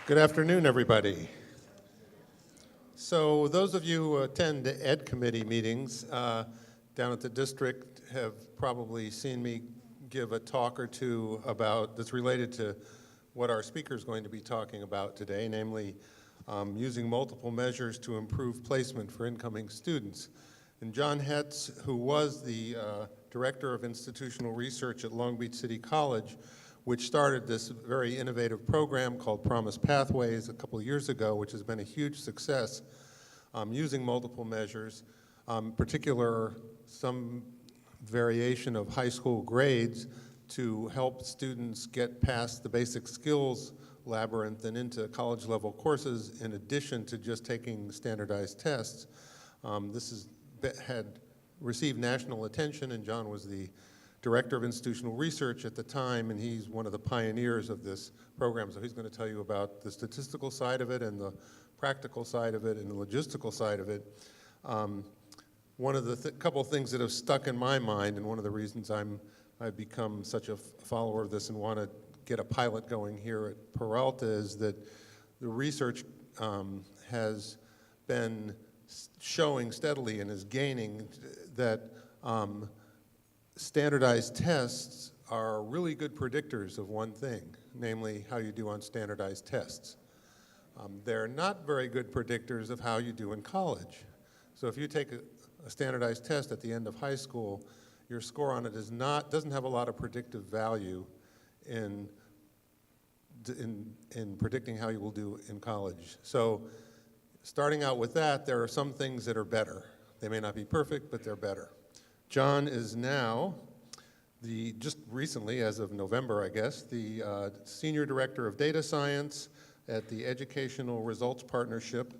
Good afternoon, everybody. So those of you who attend Ed Committee meetings down at the district have probably seen me give a talk or two about that's related to what our speaker is going to be talking about today, namely using multiple measures to improve placement for incoming students. And John Hetts, who was the Director of Institutional Research at Long Beach City College, which started this very innovative program called Promise Pathways a couple of years ago, which has been a huge success using multiple measures, particular some variation of high school grades to help students get past the basic skills labyrinth and into college level courses in addition to just taking standardized tests. This had received national attention, and John was the Director of Institutional Research at the time, and he's one of the pioneers of this program. So he's going to tell you about the statistical side of it and the practical side of it and the logistical side of it. One of the couple of things that have stuck in my mind, and one of the reasons I've become such a follower of this and want to get a pilot going here at Peralta, is that the research has been showing steadily and is gaining that standardized tests are really good predictors of one thing, namely how you do on standardized tests. They're not very good predictors of how you do in college. So if you take a standardized test at the end of high school, your score on it doesn't have a lot of predictive value in predicting how you will do in college. So starting out with that, there are some things that are better. They may not be perfect, but they're better. John is now just recently, as of November, I guess, the Senior Director of Data Science at the Educational Results Partnership,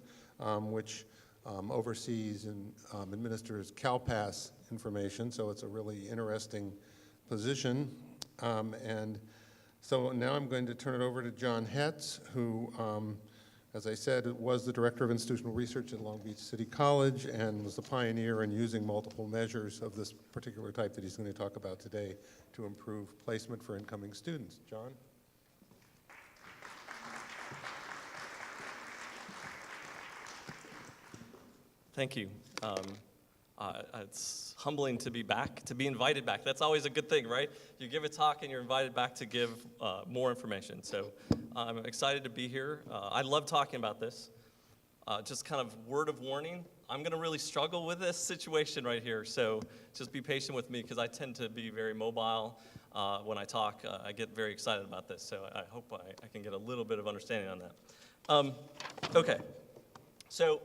which oversees and administers CalPass information, so it's a really interesting position. And so now I'm going to turn it over to John Hetts, who, as I said, was the Director of Institutional Research at Long Beach City College and was the pioneer in using multiple measures of this particular type that he's going to talk about today to improve placement for incoming students. John? Thank you. It's humbling to be back, to be invited back. That's always a good thing, right? You give a talk and you're invited back to give more information. So I'm excited to be here. I love talking about this. Just kind of word of warning, I'm going to really struggle with this situation right here. So just be patient with me because I tend to be very mobile when I talk. I get very excited about this. So I hope I can get a little bit of understanding on that. Okay. So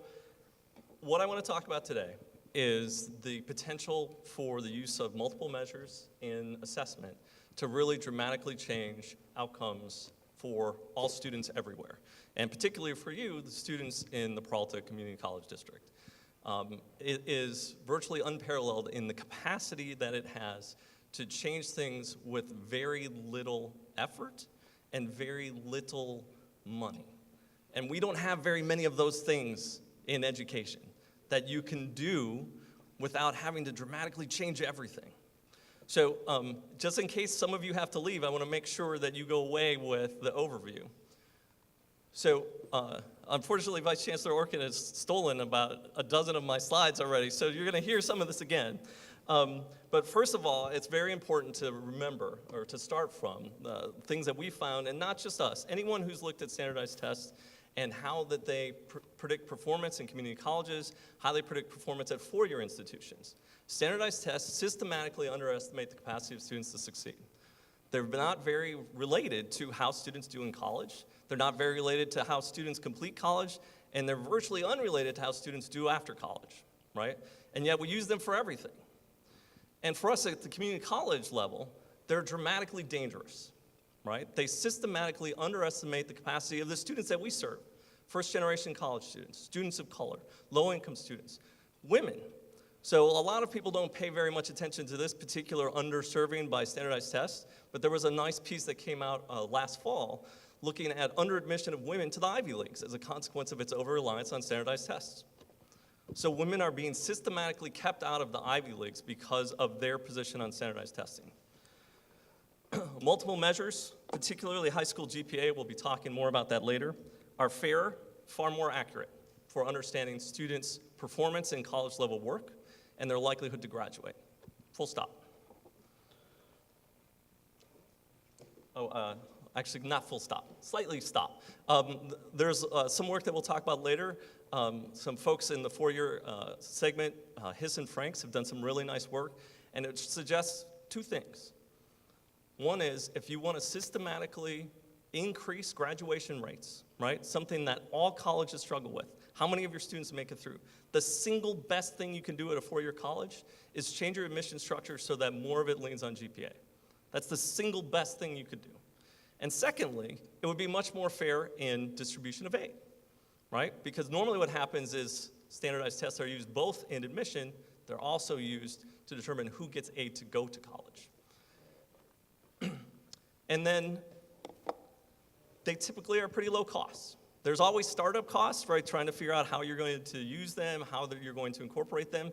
what I want to talk about today is the potential for the use of multiple measures in assessment to really dramatically change outcomes for all students everywhere, and particularly for you, the students in the Peralta Community College District. It is virtually unparalleled in the capacity that it has to change things with very little effort and very little money. And we don't have very many of those things in education that you can do without having to dramatically change everything. So just in case some of you have to leave, I want to make sure that you go away with the overview. So unfortunately, Vice Chancellor Orkin has stolen about a dozen of my slides already, so you're going to hear some of this again. But first of all, it's very important to remember, or to start from, things that we found, and not just us. Anyone who's looked at standardized tests and how that they predict performance in community colleges, how they predict performance at four-year institutions. Standardized tests systematically underestimate the capacity of students to succeed. They're not very related to how students do in college. They're not very related to how students complete college, and they're virtually unrelated to how students do after college, right? And yet we use them for everything. And for us at the community college level, they're dramatically dangerous. Right? They systematically underestimate the capacity of the students that we serve. First-generation college students, students of color, low-income students, women. So a lot of people don't pay very much attention to this particular underserving by standardized tests, but there was a nice piece that came out last fall looking at under-admission of women to the Ivy Leagues as a consequence of its over-reliance on standardized tests. So women are being systematically kept out of the Ivy Leagues because of their position on standardized testing. Multiple measures, particularly high school GPA, we'll be talking more about that later, are fairer, far more accurate for understanding students' performance in college-level work and their likelihood to graduate. Full stop. Actually, not full stop, slightly stop. There's some work that we'll talk about later. Some folks in the four-year segment, Hiss and Franks, have done some really nice work, and it suggests two things. One is, if you want to systematically increase graduation rates, right, something that all colleges struggle with, how many of your students make it through? The single best thing you can do at a four-year college is change your admission structure so that more of it leans on GPA. That's the single best thing you could do. And secondly, it would be much more fair in distribution of aid, right? Because normally what happens is standardized tests are used both in admission, they're also used to determine who gets aid to go to college. And then they typically are pretty low cost. There's always startup costs, right? Trying to figure out how you're going to use them, how you're going to incorporate them,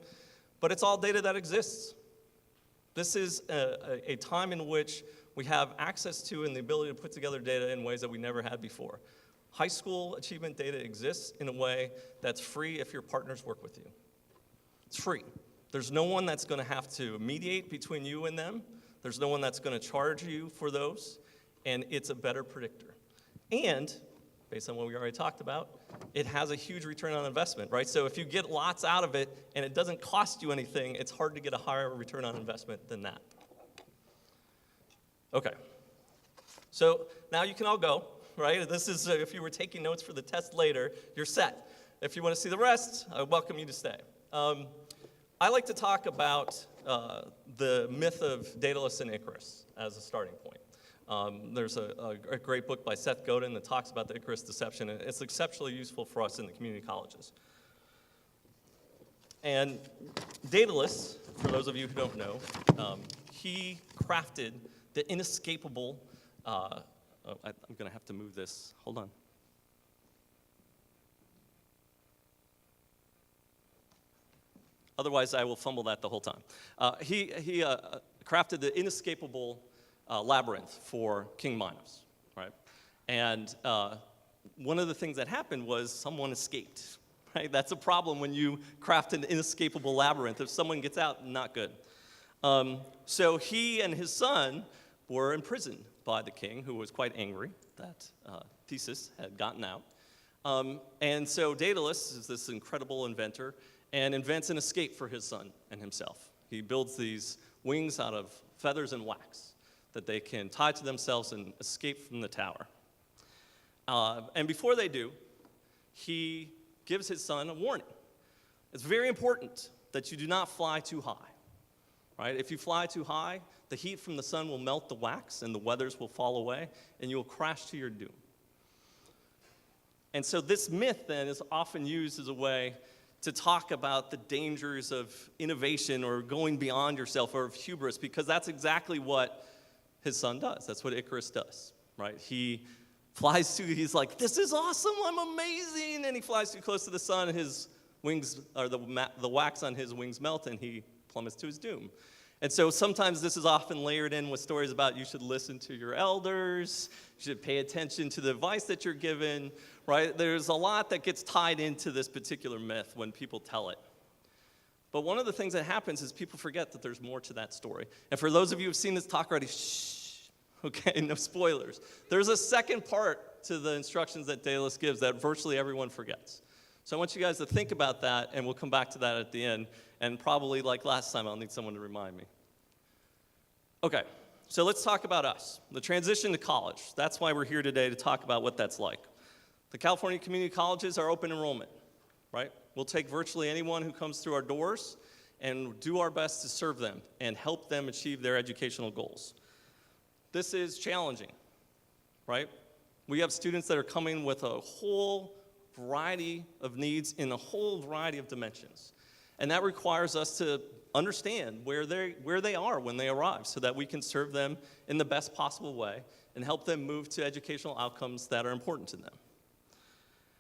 but it's all data that exists. This is a time in which we have access to and the ability to put together data in ways that we never had before. High school achievement data exists in a way that's free if your partners work with you. It's free. There's no one that's going to have to mediate between you and them. There's no one that's going to charge you for those, and it's a better predictor. And, based on what we already talked about, it has a huge return on investment, right? So if you get lots out of it and it doesn't cost you anything, it's hard to get a higher return on investment than that. Okay. So now you can all go, right? This is, if you were taking notes for the test later, you're set. If you want to see the rest, I welcome you to stay. I like to talk about the myth of Daedalus and Icarus as a starting point. There's a great book by Seth Godin that talks about the Icarus deception, and it's exceptionally useful for us in the community colleges. And Daedalus, for those of you who don't know, he crafted the inescapable, I'm going to have to move this, hold on. Otherwise, I will fumble that the whole time. He crafted the inescapable labyrinth for King Minos, right? And one of the things that happened was someone escaped, right? That's a problem when you craft an inescapable labyrinth. If someone gets out, not good. So he and his son were imprisoned by the king, who was quite angry that Theseus had gotten out. And so Daedalus is this incredible inventor and invents an escape for his son and himself. He builds these wings out of feathers and wax that they can tie to themselves and escape from the tower. And before they do, he gives his son a warning. It's very important that you do not fly too high, right? If you fly too high, the heat from the sun will melt the wax and the feathers will fall away and you will crash to your doom. And so this myth then is often used as a way to talk about the dangers of innovation or going beyond yourself or of hubris, because that's exactly what his son does. That's what Icarus does, right? He flies too, he's like, this is awesome, I'm amazing, and he flies too close to the sun, and his wings, or the wax on his wings melt, and he plummets to his doom. And so sometimes this is often layered in with stories about you should listen to your elders, you should pay attention to the advice that you're given, right? There's a lot that gets tied into this particular myth when people tell it. But one of the things that happens is people forget that there's more to that story. And for those of you who've seen this talk already, shh, okay, no spoilers. There's a second part to the instructions that Daedalus gives that virtually everyone forgets. So I want you guys to think about that, and we'll come back to that at the end. And probably like last time, I'll need someone to remind me. Okay, so let's talk about us, the transition to college. That's why we're here today, to talk about what that's like. The California community colleges are open enrollment, right? We'll take virtually anyone who comes through our doors and do our best to serve them and help them achieve their educational goals. This is challenging, right? We have students that are coming with a whole variety of needs in a whole variety of dimensions. And that requires us to understand where they are when they arrive so that we can serve them in the best possible way and help them move to educational outcomes that are important to them.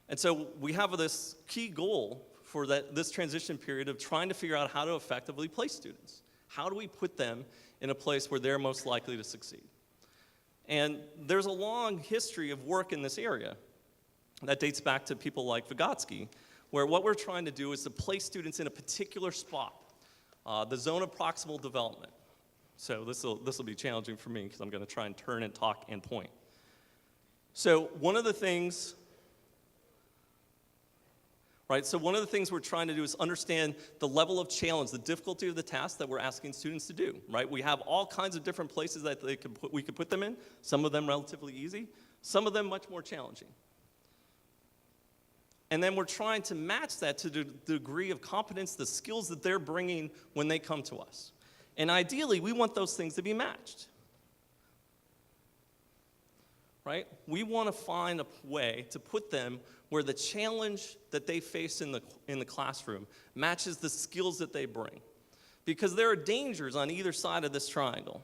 And so we have this key goal for this transition period of trying to figure out how to effectively place students. How do we put them in a place where they're most likely to succeed? And there's a long history of work in this area that dates back to people like Vygotsky, where what we're trying to do is to place students in a particular spot, the zone of proximal development. So this will be challenging for me because I'm going to try and turn and talk and point. So one of the things we're trying to do is understand the level of challenge, the difficulty of the task that we're asking students to do, right? We have all kinds of different places that we could put them in, some of them relatively easy, some of them much more challenging. And then we're trying to match that to the degree of competence, the skills that they're bringing when they come to us. And ideally, we want those things to be matched. Right? We want to find a way to put them where the challenge that they face in the classroom matches the skills that they bring. Because there are dangers on either side of this triangle.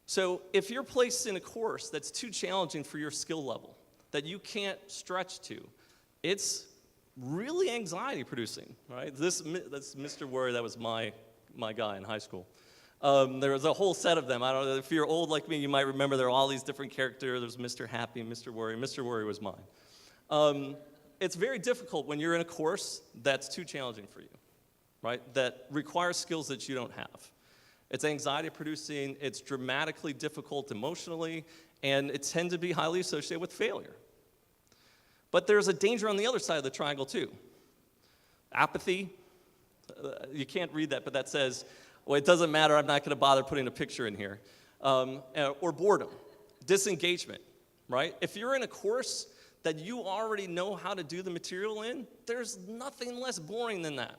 So if you're placed in a course that's too challenging for your skill level, that you can't stretch to, it's really anxiety producing, right? That's Mr. Worry, that was my guy in high school. There was a whole set of them. I don't know, if you're old like me, you might remember there are all these different characters. There's Mr. Happy and Mr. Worry. Mr. Worry was mine. It's very difficult when you're in a course that's too challenging for you, right? That requires skills that you don't have. It's anxiety producing, it's dramatically difficult emotionally, and it tends to be highly associated with failure. But there's a danger on the other side of the triangle too. Apathy, you can't read that, but that says, well, it doesn't matter, I'm not going to bother putting a picture in here. Or boredom, disengagement, right? If you're in a course that you already know how to do the material in, there's nothing less boring than that.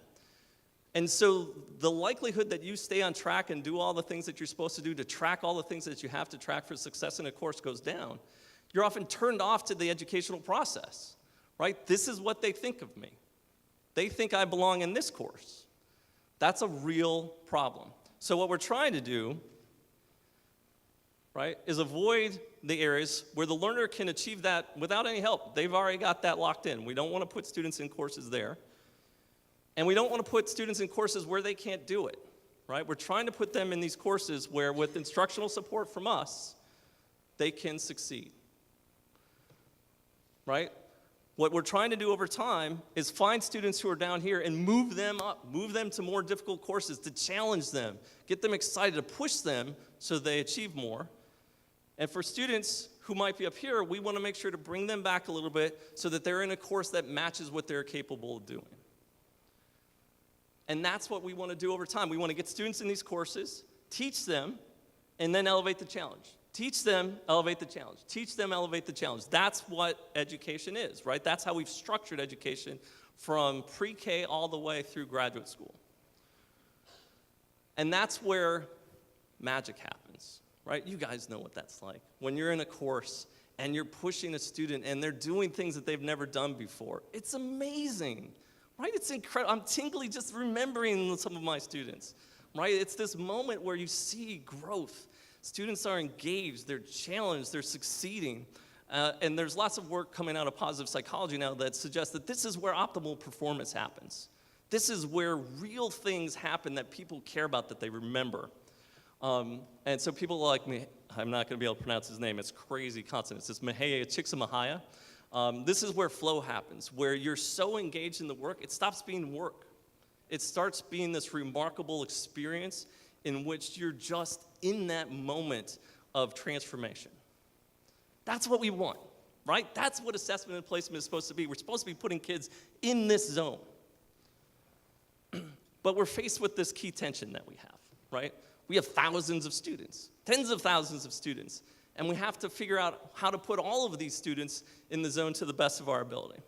And so the likelihood that you stay on track and do all the things that you're supposed to do to track all the things that you have to track for success in a course goes down. You're often turned off to the educational process, right? This is what they think of me. They think I belong in this course. That's a real problem. So what we're trying to do, right, is avoid the areas where the learner can achieve that without any help. They've already got that locked in. We don't want to put students in courses there. And we don't want to put students in courses where they can't do it, right? We're trying to put them in these courses where, with instructional support from us, they can succeed, right? What we're trying to do over time is find students who are down here and move them up, move them to more difficult courses, to challenge them, get them excited, to push them so they achieve more. And for students who might be up here, we want to make sure to bring them back a little bit so that they're in a course that matches what they're capable of doing. And that's what we want to do over time. We want to get students in these courses, teach them, and then elevate the challenge. Teach them, elevate the challenge. Teach them, elevate the challenge. That's what education is, right? That's how we've structured education from pre-K all the way through graduate school. And that's where magic happens, right? You guys know what that's like. When you're in a course and you're pushing a student and they're doing things that they've never done before, it's amazing, right? It's incredible. I'm tingly just remembering some of my students, right? It's this moment where you see growth. Students are engaged, they're challenged, they're succeeding. And there's lots of work coming out of positive psychology now that suggests that this is where optimal performance happens. This is where real things happen that people care about, that they remember. And so people like me, I'm not going to be able to pronounce his name, it's crazy consonants. It's Mahaya Csikszentmihalyi. This is where flow happens, where you're so engaged in the work, it stops being work. It starts being this remarkable experience in which you're just in that moment of transformation. That's what we want, right? That's what assessment and placement is supposed to be. We're supposed to be putting kids in this zone. But we're faced with this key tension that we have, right? We have thousands of students, tens of thousands of students, and we have to figure out how to put all of these students in the zone to the best of our ability.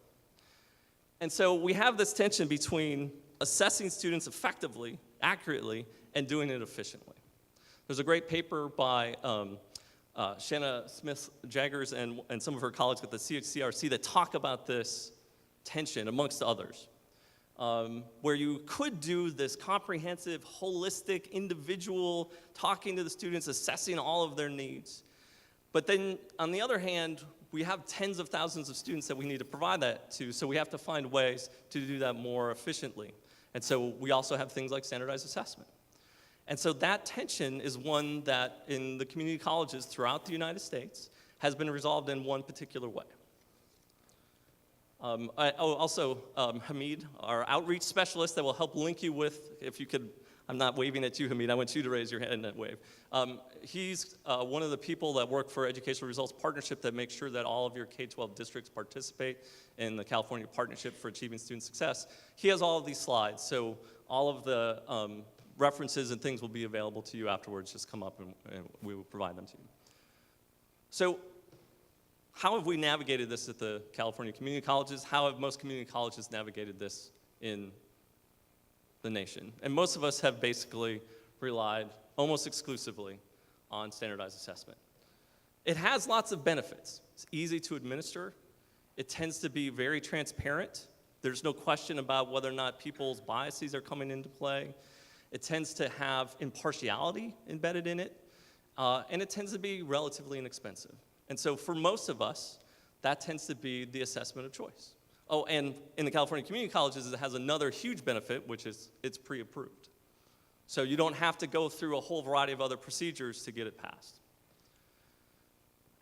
And so we have this tension between assessing students effectively, accurately, and doing it efficiently. There's a great paper by Shanna Smith-Jaggers and some of her colleagues at the CHCRC that talk about this tension, amongst others, where you could do this comprehensive, holistic, individual, talking to the students, assessing all of their needs. But then, on the other hand, we have tens of thousands of students that we need to provide that to, so we have to find ways to do that more efficiently. And so we also have things like standardized assessment. And so that tension is one that in the community colleges throughout the United States has been resolved in one particular way. Hamid, our outreach specialist that will help link you with, if you could, I'm not waving at you, Hamid, I want you to raise your hand and wave. He's one of the people that work for Educational Results Partnership that makes sure that all of your K-12 districts participate in the California Partnership for Achieving Student Success. He has all of these slides, so all of the references and things will be available to you afterwards. Just come up and we will provide them to you. So, how have we navigated this at the California community colleges? How have most community colleges navigated this in the nation? And most of us have basically relied almost exclusively on standardized assessment. It has lots of benefits. It's easy to administer. It tends to be very transparent. There's no question about whether or not people's biases are coming into play. It tends to have impartiality embedded in it, and it tends to be relatively inexpensive. And so for most of us, that tends to be the assessment of choice. Oh, and in the California community colleges, it has another huge benefit, which is it's pre-approved. So you don't have to go through a whole variety of other procedures to get it passed.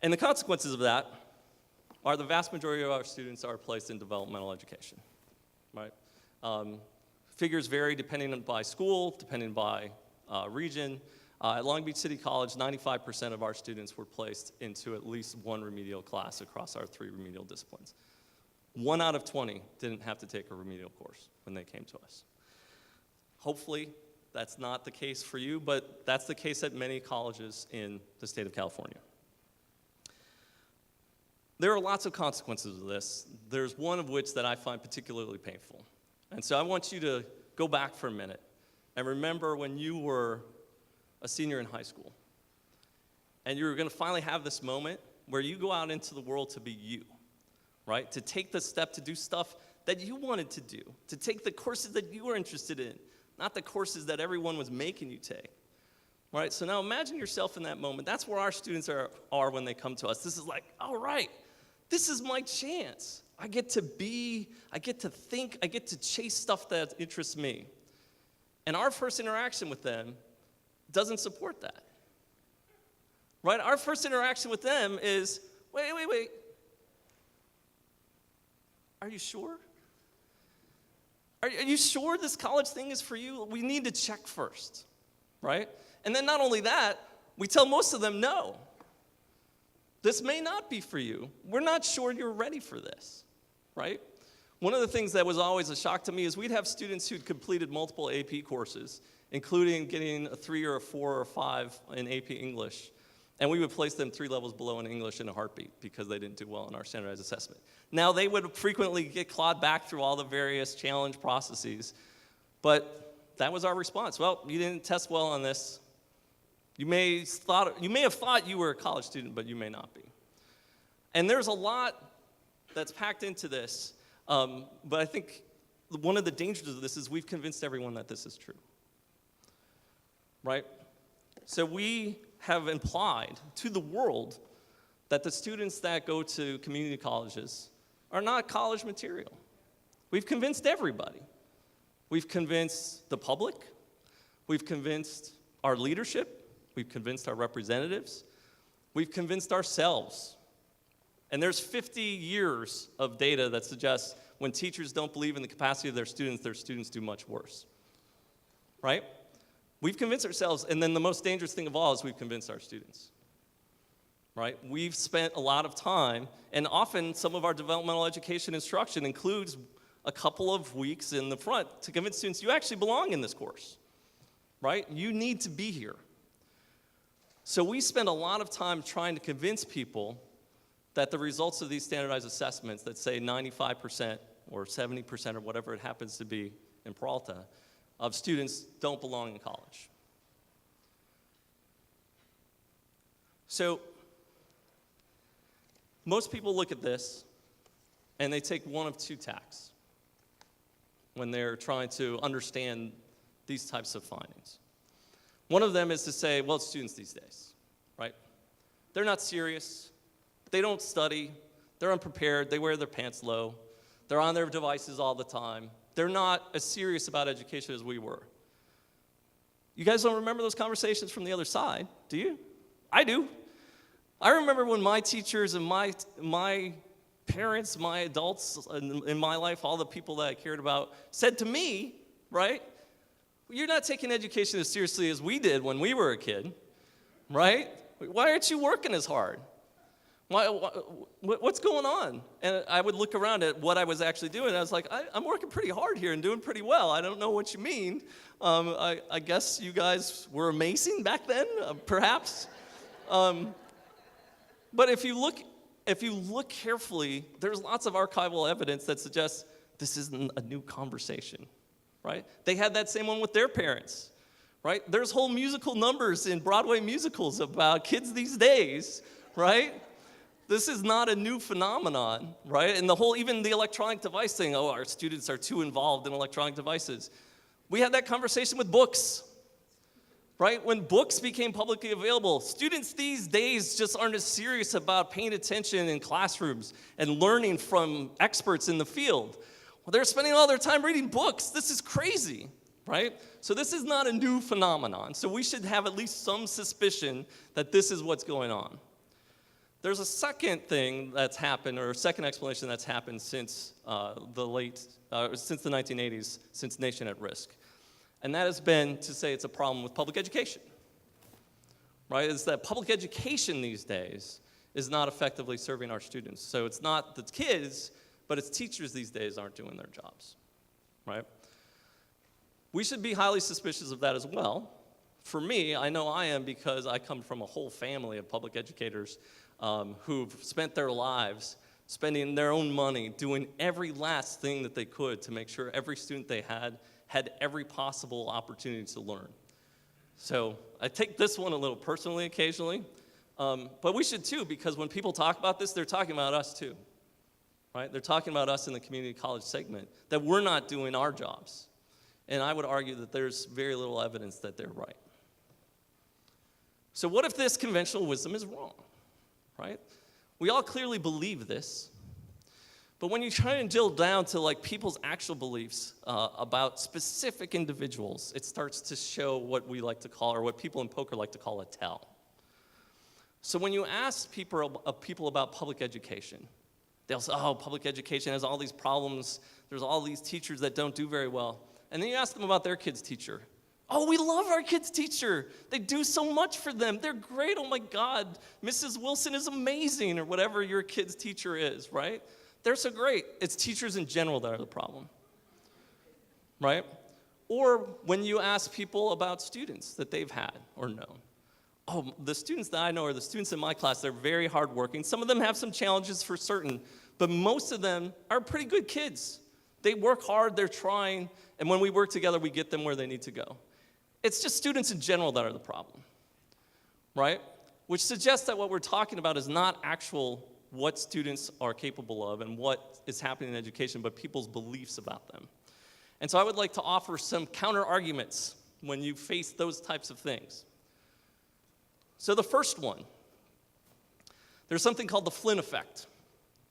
And the consequences of that are the vast majority of our students are placed in developmental education, right? Figures vary depending by school, depending by region. At Long Beach City College, 95% of our students were placed into at least one remedial class across our 3 remedial disciplines. 1 out of 20 didn't have to take a remedial course when they came to us. Hopefully, that's not the case for you, but that's the case at many colleges in the state of California. There are lots of consequences of this. There's one of which that I find particularly painful. And so I want you to go back for a minute and remember when you were a senior in high school and you were going to finally have this moment where you go out into the world to be you, right? To take the step to do stuff that you wanted to do, to take the courses that you were interested in, not the courses that everyone was making you take, right? So now imagine yourself in that moment. That's where our students are when they come to us. This is like, all right, this is my chance. I get to be, I get to think, I get to chase stuff that interests me. And our first interaction with them doesn't support that, right? Our first interaction with them is, wait. Are you sure? Are you sure this college thing is for you? We need to check first, right? And then not only that, we tell most of them, no, this may not be for you. We're not sure you're ready for this, right? One of the things that was always a shock to me is we'd have students who'd completed multiple AP courses, including getting a 3 or a 4 or a 5 in AP English, and we would place them 3 levels below in English in a heartbeat because they didn't do well in our standardized assessment. Now, they would frequently get clawed back through all the various challenge processes, but that was our response. Well, you didn't test well on this. You may have thought you were a college student, but you may not be. And there's a lot that's packed into this, but I think one of the dangers of this is we've convinced everyone that this is true, right? So we have implied to the world that the students that go to community colleges are not college material. We've convinced everybody. We've convinced the public. We've convinced our leadership. We've convinced our representatives. We've convinced ourselves. And there's 50 years of data that suggests when teachers don't believe in the capacity of their students do much worse, right? We've convinced ourselves, and then the most dangerous thing of all is we've convinced our students, right? We've spent a lot of time, and often some of our developmental education instruction includes a couple of weeks in the front to convince students you actually belong in this course, right? You need to be here. So we spend a lot of time trying to convince people that the results of these standardized assessments that say 95% or 70% or whatever it happens to be in Peralta of students don't belong in college. So most people look at this and they take one of 2 tacks when they're trying to understand these types of findings. One of them is to say, well, it's students these days, right? They're not serious. They don't study. They're unprepared. They wear their pants low. They're on their devices all the time. They're not as serious about education as we were. You guys don't remember those conversations from the other side, do you? I do. I remember when my teachers and my parents, my adults in my life, all the people that I cared about, said to me, right, you're not taking education as seriously as we did when we were a kid, right? Why aren't you working as hard? What's going on? And I would look around at what I was actually doing, and I was like, I'm working pretty hard here and doing pretty well. I don't know what you mean. I guess you guys were amazing back then, perhaps. But if you look carefully, there's lots of archival evidence that suggests this isn't a new conversation, right? They had that same one with their parents, right? There's whole musical numbers in Broadway musicals about kids these days, right? This is not a new phenomenon, right? And even the electronic device thing, our students are too involved in electronic devices. We had that conversation with books, right? When books became publicly available, students these days just aren't as serious about paying attention in classrooms and learning from experts in the field. Well, they're spending all their time reading books. This is crazy, right? So this is not a new phenomenon. So we should have at least some suspicion that this is what's going on. There's a second thing that's happened, or a second explanation that's happened since since the 1980s, since Nation at Risk. And that has been to say it's a problem with public education, right? It's that public education these days is not effectively serving our students. So it's not the kids, but it's teachers these days aren't doing their jobs, right? We should be highly suspicious of that as well. For me, I know I am because I come from a whole family of public educators who've spent their lives spending their own money doing every last thing that they could to make sure every student they had every possible opportunity to learn. So I take this one a little personally occasionally, but we should too, because when people talk about this, they're talking about us too, right? They're talking about us in the community college segment, that we're not doing our jobs. And I would argue that there's very little evidence that they're right. So what if this conventional wisdom is wrong, right? We all clearly believe this, but when you try and drill down to like people's actual beliefs about specific individuals, it starts to show what we like to call, or what people in poker like to call, a tell. So when you ask people about public education, they'll say, oh, public education has all these problems, there's all these teachers that don't do very well. And then you ask them about their kid's teacher. Oh, we love our kid's teacher. They do so much for them. They're great. Oh my God, Mrs. Wilson is amazing, or whatever your kid's teacher is, right? They're so great. It's teachers in general that are the problem, right? Or when you ask people about students that they've had or known. Oh, the students that I know are the students in my class. They're very hardworking. Some of them have some challenges for certain, but most of them are pretty good kids. They work hard, they're trying, and when we work together, we get them where they need to go. It's just students in general that are the problem, right? Which suggests that what we're talking about is not actual what students are capable of and what is happening in education, but people's beliefs about them. And so I would like to offer some counter arguments when you face those types of things. So the first one, there's something called the Flynn effect.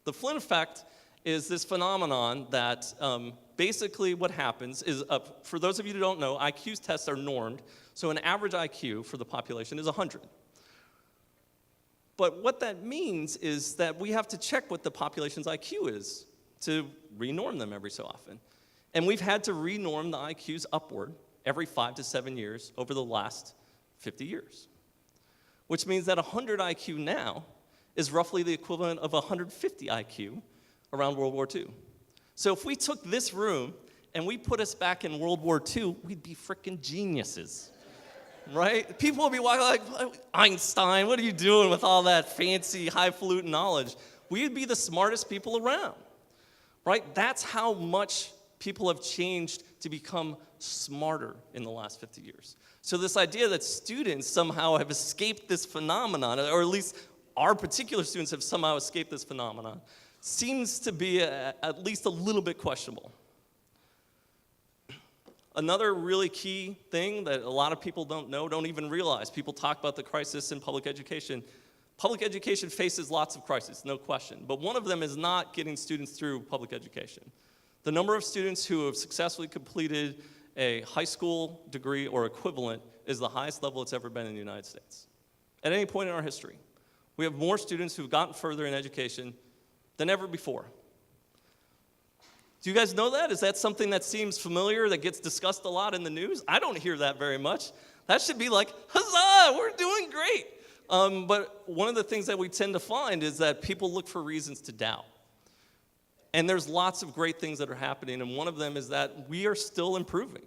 The Flynn effect is this phenomenon that basically what happens is, for those of you who don't know, IQ tests are normed. So an average IQ for the population is 100. But what that means is that we have to check what the population's IQ is to renorm them every so often. And we've had to renorm the IQs upward every 5 to 7 years over the last 50 years. Which means that 100 IQ now is roughly the equivalent of 150 IQ around World War II. So if we took this room and we put us back in World War II, we'd be freaking geniuses, right? People would be walking like, Einstein, what are you doing with all that fancy, highfalutin knowledge? We'd be the smartest people around, right? That's how much people have changed to become smarter in the last 50 years. So this idea that students somehow have escaped this phenomenon, or at least our particular students have somehow escaped this phenomenon, seems to be at least a little bit questionable. Another really key thing that a lot of people don't know, don't even realize, people talk about the crisis in public education. Public education faces lots of crises, no question, but one of them is not getting students through public education. The number of students who have successfully completed a high school degree or equivalent is the highest level it's ever been in the United States. At any point in our history, we have more students who've gotten further in education than ever before. Do you guys know that? Is that something that seems familiar, that gets discussed a lot in the news? I don't hear that very much. That should be like, huzzah, we're doing great. But one of the things that we tend to find is that people look for reasons to doubt. And there's lots of great things that are happening, and one of them is that we are still improving.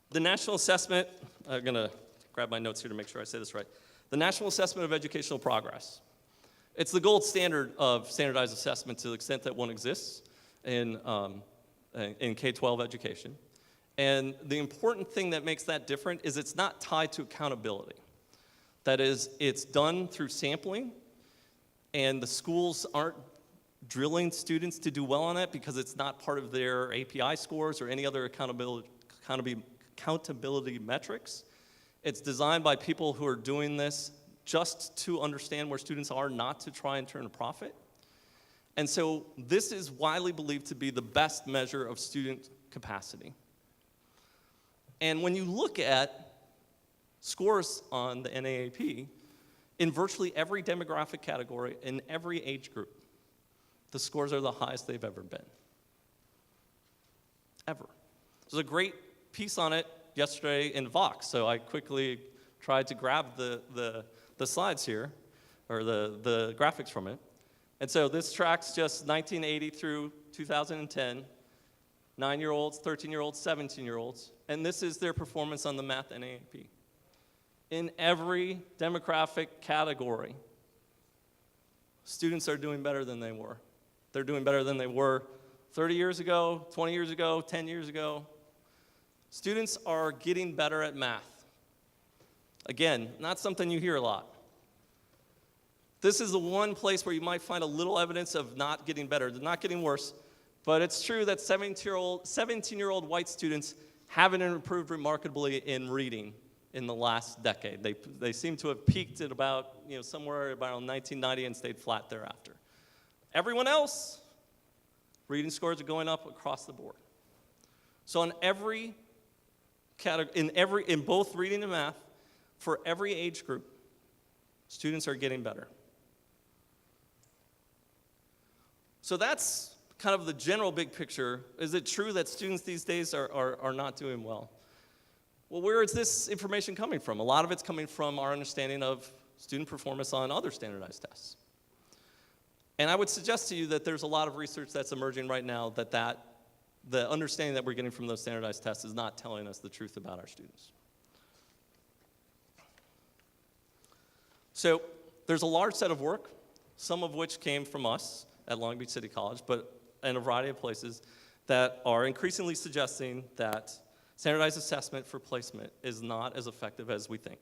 The National Assessment, I'm going to grab my notes here to make sure I say this right. The National Assessment of Educational Progress. It's the gold standard of standardized assessment to the extent that one exists in K-12 education. And the important thing that makes that different is it's not tied to accountability. That is, it's done through sampling, and the schools aren't drilling students to do well on it because it's not part of their API scores or any other accountability metrics. It's designed by people who are doing this just to understand where students are, not to try and turn a profit. And so this is widely believed to be the best measure of student capacity. And when you look at scores on the NAAP, in virtually every demographic category, in every age group, the scores are the highest they've ever been. Ever. There's a great piece on it yesterday in Vox, so I quickly tried to grab the slides here, or the graphics from it. And so this tracks just 1980 through 2010, 9-year-olds, 13-year-olds, 17-year-olds, and this is their performance on the math NAAP. In every demographic category, students are doing better than they were. They're doing better than they were 30 years ago, 20 years ago, 10 years ago. Students are getting better at math. Again, not something you hear a lot. This is the one place where you might find a little evidence of not getting better, not getting worse, but it's true that 17-year-old white students haven't improved remarkably in reading in the last decade. They seem to have peaked at about, somewhere around 1990 and stayed flat thereafter. Everyone else, reading scores are going up across the board. So in every category, in both reading and math, for every age group, students are getting better. So that's kind of the general big picture. Is it true that students these days are not doing well? Well, where is this information coming from? A lot of it's coming from our understanding of student performance on other standardized tests. And I would suggest to you that there's a lot of research that's emerging right now that the understanding that we're getting from those standardized tests is not telling us the truth about our students. So there's a large set of work, some of which came from us at Long Beach City College, but in a variety of places, that are increasingly suggesting that standardized assessment for placement is not as effective as we think.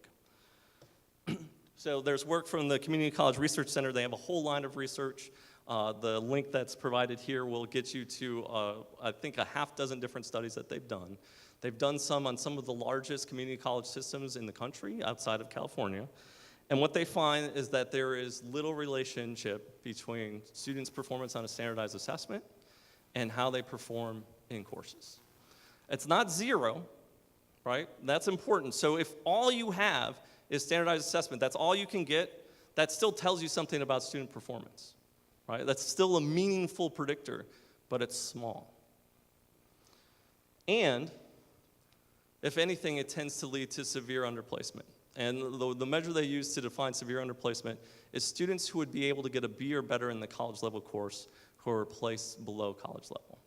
So there's work from the Community College Research Center. They have a whole line of research. The link that's provided here will get you to, I think, a half dozen different studies that they've done. They've done some on some of the largest community college systems in the country outside of California. And what they find is that there is little relationship between students' performance on a standardized assessment and how they perform in courses. It's not zero, right? That's important. So if all you have is standardized assessment, that's all you can get, that still tells you something about student performance, right? That's still a meaningful predictor, but it's small. And if anything, it tends to lead to severe underplacement. And the measure they use to define severe underplacement is students who would be able to get a B or better in the college level course who are placed below college level.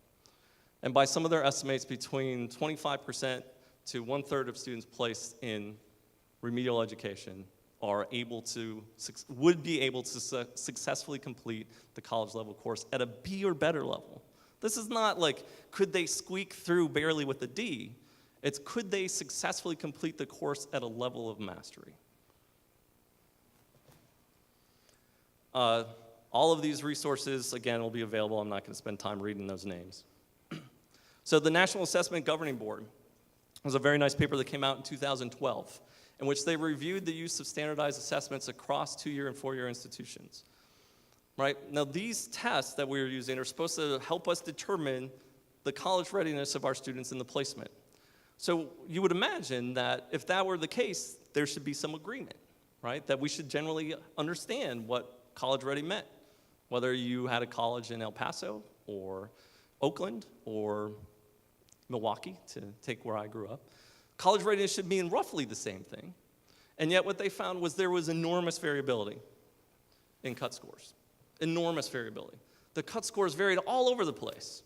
And by some of their estimates, between 25% to 1/3 of students placed in remedial education would be able to successfully complete the college level course at a B or better level. This is not like, could they squeak through barely with a D? It's could they successfully complete the course at a level of mastery? All of these resources, again, will be available. I'm not going to spend time reading those names. So the National Assessment Governing Board was a very nice paper that came out in 2012. in which they reviewed the use of standardized assessments across 2-year and 4-year institutions. Right? Now, these tests that we are using are supposed to help us determine the college readiness of our students in the placement. So you would imagine that if that were the case, there should be some agreement, right? That we should generally understand what college ready meant, whether you had a college in El Paso or Oakland or Milwaukee, to take where I grew up. College readiness should mean roughly the same thing. And yet what they found was there was enormous variability in cut scores. Enormous variability. The cut scores varied all over the place.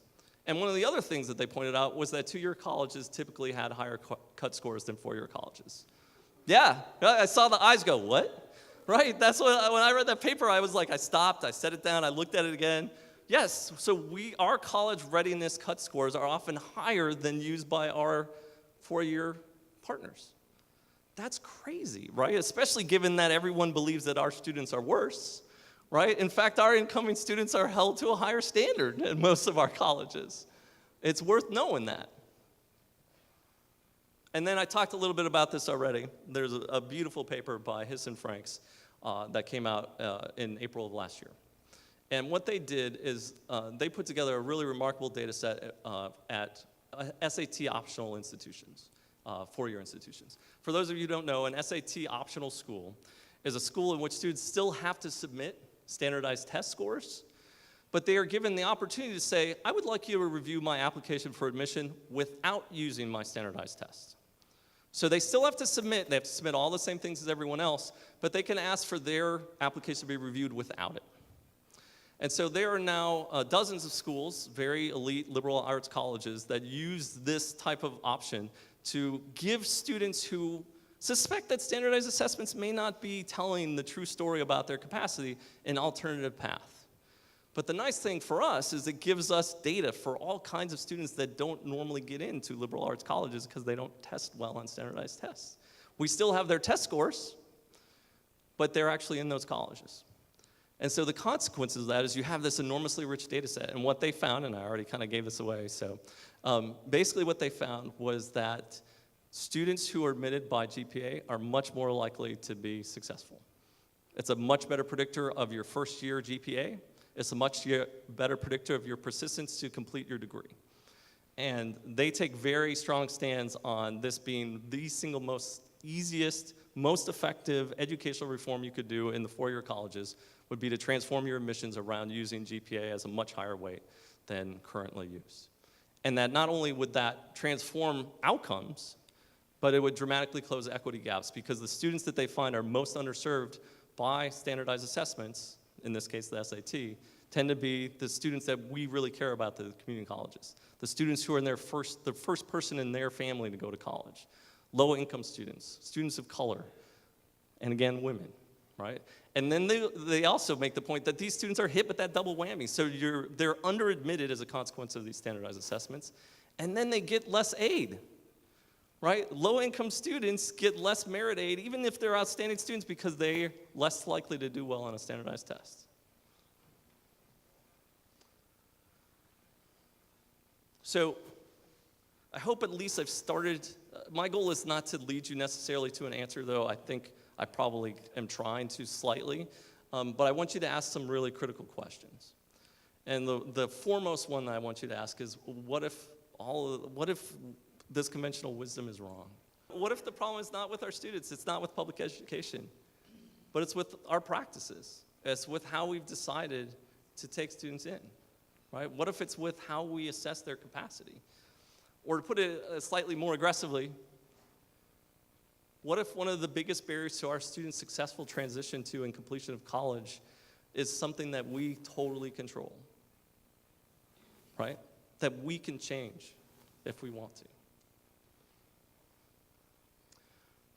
And one of the other things that they pointed out was that 2-year colleges typically had higher cut scores than 4-year colleges. Yeah, I saw the eyes go, what? Right, that's what, when I read that paper, I was like, I stopped, I set it down, I looked at it again. Yes, so our college readiness cut scores are often higher than used by our 4-year partners. That's crazy, right? Especially given that everyone believes that our students are worse. Right? In fact, our incoming students are held to a higher standard in most of our colleges. It's worth knowing that. And then I talked a little bit about this already. There's a beautiful paper by Hetts and Franks that came out in April of last year. And what they did is they put together a really remarkable data set at SAT optional institutions, 4-year institutions. For those of you who don't know, an SAT optional school is a school in which students still have to submit standardized test scores, but they are given the opportunity to say, I would like you to review my application for admission without using my standardized test. So they still have to submit, they have to submit all the same things as everyone else, but they can ask for their application to be reviewed without it. And so there are now dozens of schools, very elite liberal arts colleges, that use this type of option to give students who suspect that standardized assessments may not be telling the true story about their capacity an alternative path. But the nice thing for us is it gives us data for all kinds of students that don't normally get into liberal arts colleges because they don't test well on standardized tests. We still have their test scores, but they're actually in those colleges. And so the consequences of that is you have this enormously rich data set. And what they found, and I already kind of gave this away, so basically what they found was that students who are admitted by GPA are much more likely to be successful. It's a much better predictor of your first year GPA. It's a much better predictor of your persistence to complete your degree. And they take very strong stands on this being the single most easiest, most effective educational reform you could do in the 4-year colleges would be to transform your admissions around using GPA as a much higher weight than currently used. And that not only would that transform outcomes, but it would dramatically close equity gaps because the students that they find are most underserved by standardized assessments, in this case the SAT, tend to be the students that we really care about, the community colleges. The students who are the first person in their family to go to college. Low-income students, students of color, and again, women, right? And then they also make the point that these students are hit with that double whammy. So they're under-admitted as a consequence of these standardized assessments, and then they get less aid. Right? Low-income students get less merit aid, even if they're outstanding students, because they're less likely to do well on a standardized test. So I hope at least I've started. My goal is not to lead you necessarily to an answer, though I think I probably am trying to slightly. But I want you to ask some really critical questions. And the foremost one that I want you to ask is, what if this conventional wisdom is wrong? What if the problem is not with our students, it's not with public education, but it's with our practices. It's with how we've decided to take students in, right? What if it's with how we assess their capacity? Or to put it slightly more aggressively, what if one of the biggest barriers to our students' successful transition to and completion of college is something that we totally control, right? That we can change if we want to.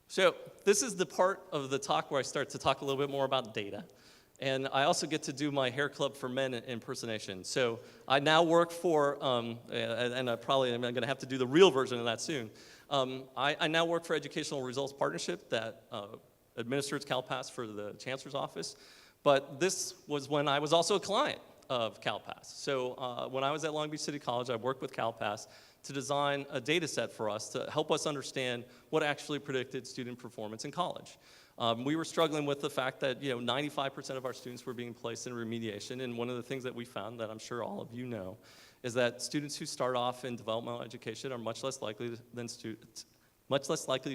So this is the part of the talk where I start to talk a little bit more about data. And I also get to do my hair club for men impersonation. So I now work for, and I probably am going to have to do the real version of that soon. I now work for Educational Results Partnership that administers CalPass for the Chancellor's Office. But this was when I was also a client of CalPass. So when I was at Long Beach City College, I worked with CalPass to design a data set for us to help us understand what actually predicted student performance in college. We were struggling with the fact that 95% of our students were being placed in remediation, and one of the things that we found that I'm sure all of you know is that students who start off in developmental education are much less likely to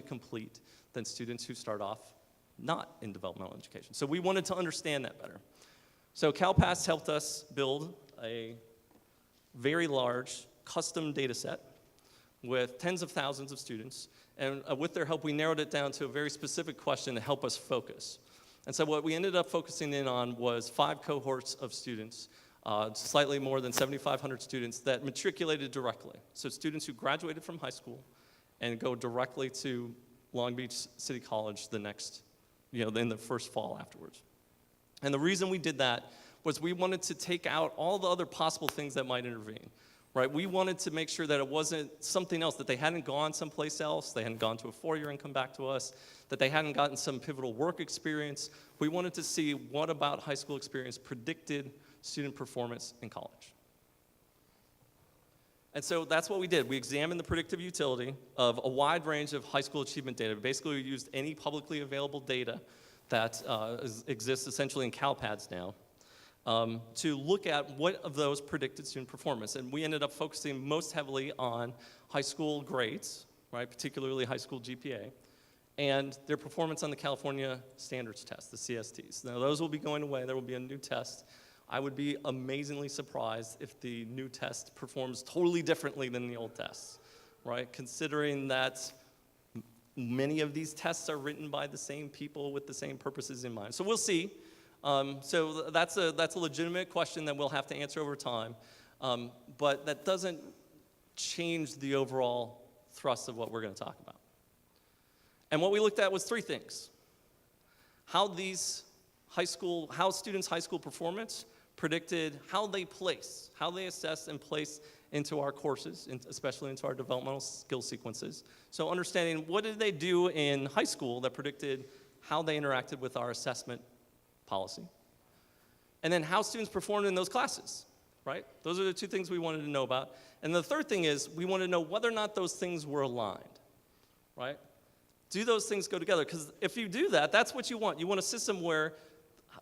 complete than students who start off not in developmental education. So we wanted to understand that better. So CalPAS helped us build a very large custom data set with tens of thousands of students. And with their help, we narrowed it down to a very specific question to help us focus. And so what we ended up focusing in on was 5 cohorts of students, slightly more than 7,500 students that matriculated directly. So students who graduated from high school and go directly to Long Beach City College the next, in the first fall afterwards. And the reason we did that was we wanted to take out all the other possible things that might intervene. Right? We wanted to make sure that it wasn't something else, that they hadn't gone someplace else, they hadn't gone to a 4-year and come back to us, that they hadn't gotten some pivotal work experience. We wanted to see what about high school experience predicted student performance in college. And so that's what we did. We examined the predictive utility of a wide range of high school achievement data. Basically, we used any publicly available data that exists essentially in CalPADS now. To look at what of those predicted student performance. And we ended up focusing most heavily on high school grades, right, particularly high school GPA, and their performance on the California Standards Test, the CSTs. Now, those will be going away. There will be a new test. I would be amazingly surprised if the new test performs totally differently than the old tests, right, considering that many of these tests are written by the same people with the same purposes in mind. So we'll see. So that's a legitimate question that we'll have to answer over time, but that doesn't change the overall thrust of what we're going to talk about. And what we looked at was 3 things: how students' high school performance predicted how they assess and place into our courses, especially into our developmental skill sequences. So understanding what did they do in high school that predicted how they interacted with our assessment policy, and then how students performed in those classes, right? Those are the 2 things we wanted to know about. And the third thing is we wanted to know whether or not those things were aligned, right? Do those things go together? Because if you do that, that's what you want. You want a system where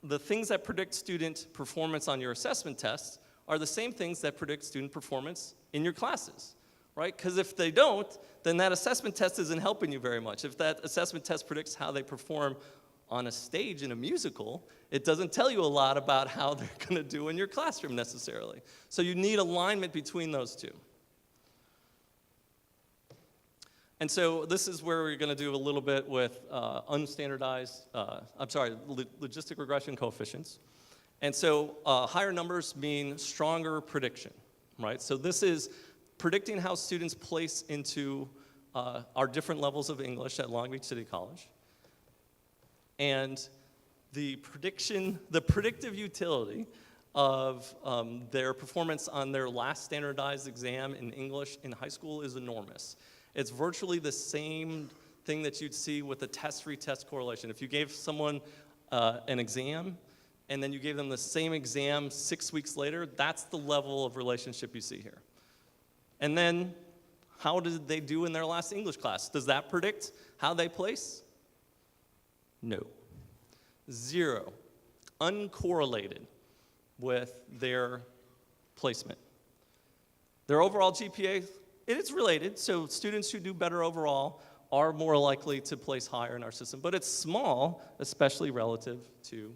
the things that predict student performance on your assessment tests are the same things that predict student performance in your classes, right? Because if they don't, then that assessment test isn't helping you very much. If that assessment test predicts how they perform on a stage in a musical, it doesn't tell you a lot about how they're going to do in your classroom necessarily. So you need alignment between those 2. And so this is where we're going to do a little bit with logistic regression coefficients. And so higher numbers mean stronger prediction, right? So this is predicting how students place into our different levels of English at Long Beach City College. And the predictive utility of their performance on their last standardized exam in English in high school is enormous. It's virtually the same thing that you'd see with a test-retest correlation. If you gave someone an exam and then you gave them the same exam 6 weeks later, that's the level of relationship you see here. And then how did they do in their last English class? Does that predict how they place? No. 0. Uncorrelated with their placement. Their overall GPA, it is related, so students who do better overall are more likely to place higher in our system, but it's small, especially relative to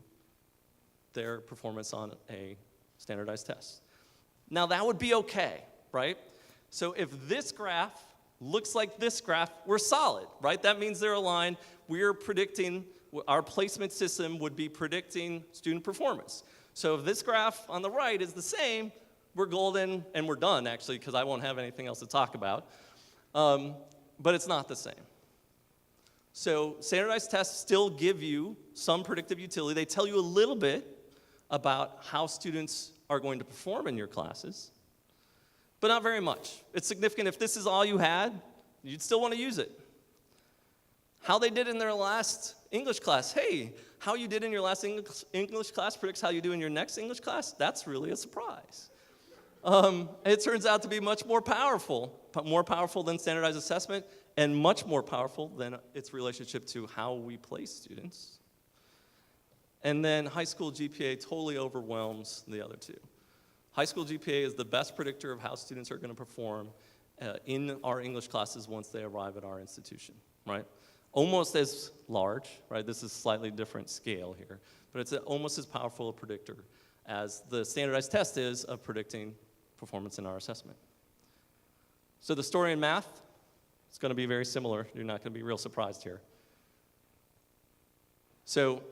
their performance on a standardized test. Now that would be okay, right? So if this graph looks like this graph, we're solid, right? That means they're aligned. We're predicting, our placement system would be predicting student performance. So if this graph on the right is the same, we're golden, and we're done, actually, because I won't have anything else to talk about. But it's not the same. So standardized tests still give you some predictive utility. They tell you a little bit about how students are going to perform in your classes, but not very much. It's significant. If this is all you had, you'd still want to use it. How they did in their last English class. Hey, how you did in your last English class predicts how you do in your next English class. That's really a surprise, It turns out to be much more powerful than standardized assessment, and much more powerful than its relationship to how we place students. And then high school GPA totally overwhelms the other two. High school GPA is the best predictor of how students are going to perform in our English classes once they arrive at our institution, right? Almost as large, right? This is slightly different scale here, but it's almost as powerful a predictor as the standardized test is of predicting performance in our assessment. So the story in math, it's going to be very similar. You're not going to be real surprised here. So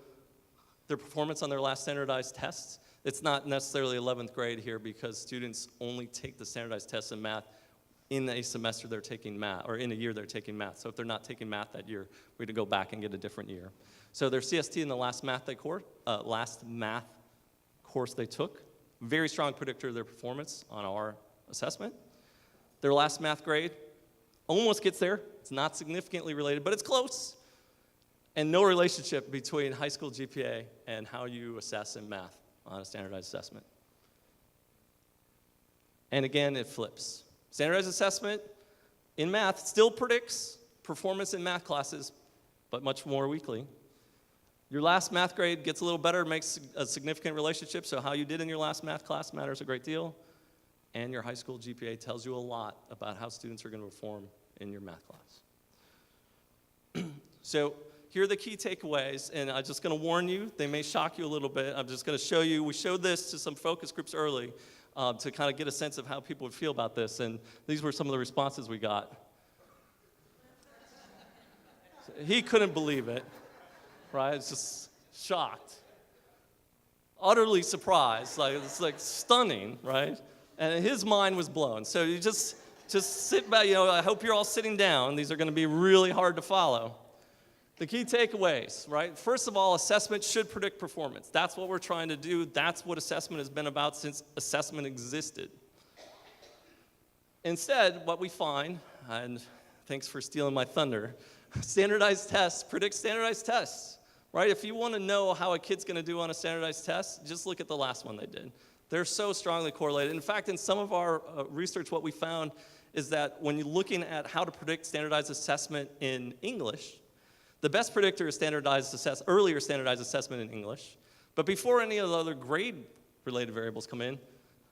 their performance on their last standardized tests, it's not necessarily 11th grade here because students only take the standardized tests in math in a semester they're taking math, or in a year they're taking math. So if they're not taking math that year, we're going to go back and get a different year. So their CST in the last math course they took, very strong predictor of their performance on our assessment. Their last math grade almost gets there. It's not significantly related, but it's close. And no relationship between high school GPA and how you assess in math on a standardized assessment. And again, it flips. Standardized assessment in math still predicts performance in math classes, but much more weakly. Your last math grade gets a little better, makes a significant relationship, so how you did in your last math class matters a great deal. And your high school GPA tells you a lot about how students are going to perform in your math class. So here are the key takeaways, and I'm just going to warn you, they may shock you a little bit. I'm just going to show you, we showed this to some focus groups early to kind of get a sense of how people would feel about this, and these were some of the responses we got. He couldn't believe it, right? It's just shocked. Utterly surprised, like it's like stunning, right? And his mind was blown. So you just sit back, I hope you're all sitting down. These are going to be really hard to follow. The key takeaways, right? First of all, assessment should predict performance. That's what we're trying to do. That's what assessment has been about since assessment existed. Instead, what we find, and thanks for stealing my thunder, standardized tests predict standardized tests, right? If you want to know how a kid's going to do on a standardized test, just look at the last one they did. They're so strongly correlated. In fact, in some of our research, what we found is that when you're looking at how to predict standardized assessment in English, the best predictor is earlier standardized assessment in English. But before any of the other grade-related variables come in,